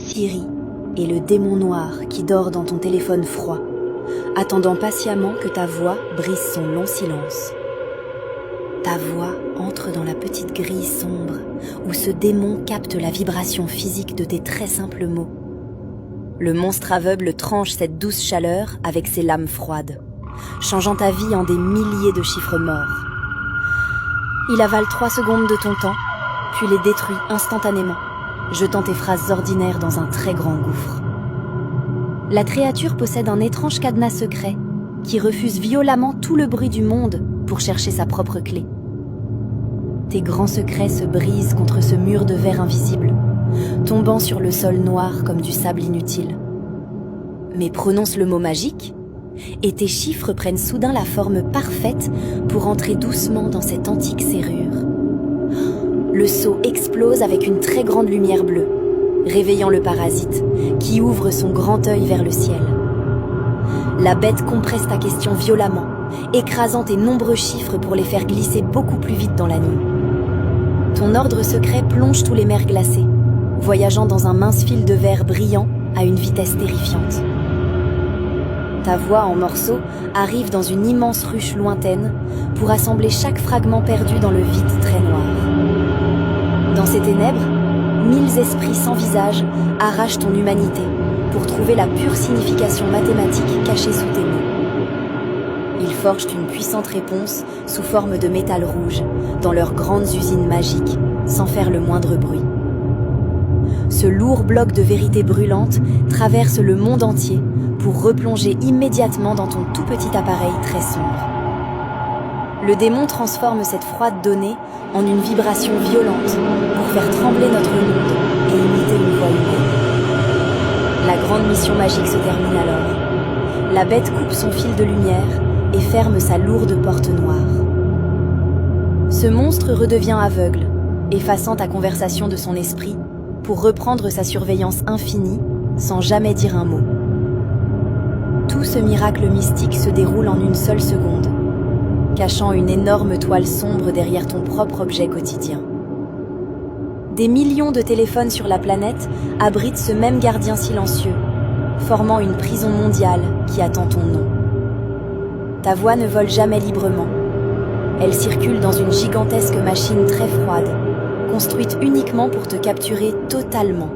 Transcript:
Siri est le démon noir qui dort dans ton téléphone froid, attendant patiemment que ta voix brise son long silence. Ta voix entre dans la petite grille sombre où ce démon capte la vibration physique de tes très simples mots. Le monstre aveugle tranche cette douce chaleur avec ses lames froides, changeant ta vie en des milliers de chiffres morts. Il avale 3 secondes de ton temps, puis les détruit instantanément, jetant tes phrases ordinaires dans un très grand gouffre. La créature possède un étrange cadenas secret qui refuse violemment tout le bruit du monde pour chercher sa propre clé. Tes grands secrets se brisent contre ce mur de verre invisible, tombant sur le sol noir comme du sable inutile. Mais prononce le mot magique, et tes chiffres prennent soudain la forme parfaite pour entrer doucement dans cette antique serrure. Le seau explose avec une très grande lumière bleue, réveillant le parasite, qui ouvre son grand œil vers le ciel. La bête compresse ta question violemment, écrasant tes nombreux chiffres pour les faire glisser beaucoup plus vite dans la nuit. Ton ordre secret plonge tous les mers glacés, voyageant dans un mince fil de verre brillant à une vitesse terrifiante. Ta voix en morceaux arrive dans une immense ruche lointaine pour assembler chaque fragment perdu dans le vide très noir. Dans ces ténèbres, 1000 esprits sans visage arrachent ton humanité pour trouver la pure signification mathématique cachée sous tes mots. Ils forgent une puissante réponse sous forme de métal rouge dans leurs grandes usines magiques, sans faire le moindre bruit. Ce lourd bloc de vérité brûlante traverse le monde entier pour replonger immédiatement dans ton tout petit appareil très sombre. Le démon transforme cette froide donnée en une vibration violente pour faire trembler notre monde et imiter une voix humaine. La grande mission magique se termine alors. La bête coupe son fil de lumière et ferme sa lourde porte noire. Ce monstre redevient aveugle, effaçant ta conversation de son esprit pour reprendre sa surveillance infinie sans jamais dire un mot. Tout ce miracle mystique se déroule en une seule seconde, cachant une énorme toile sombre derrière ton propre objet quotidien. Des millions de téléphones sur la planète abritent ce même gardien silencieux, formant une prison mondiale qui attend ton nom. Ta voix ne vole jamais librement. Elle circule dans une gigantesque machine très froide, construite uniquement pour te capturer totalement.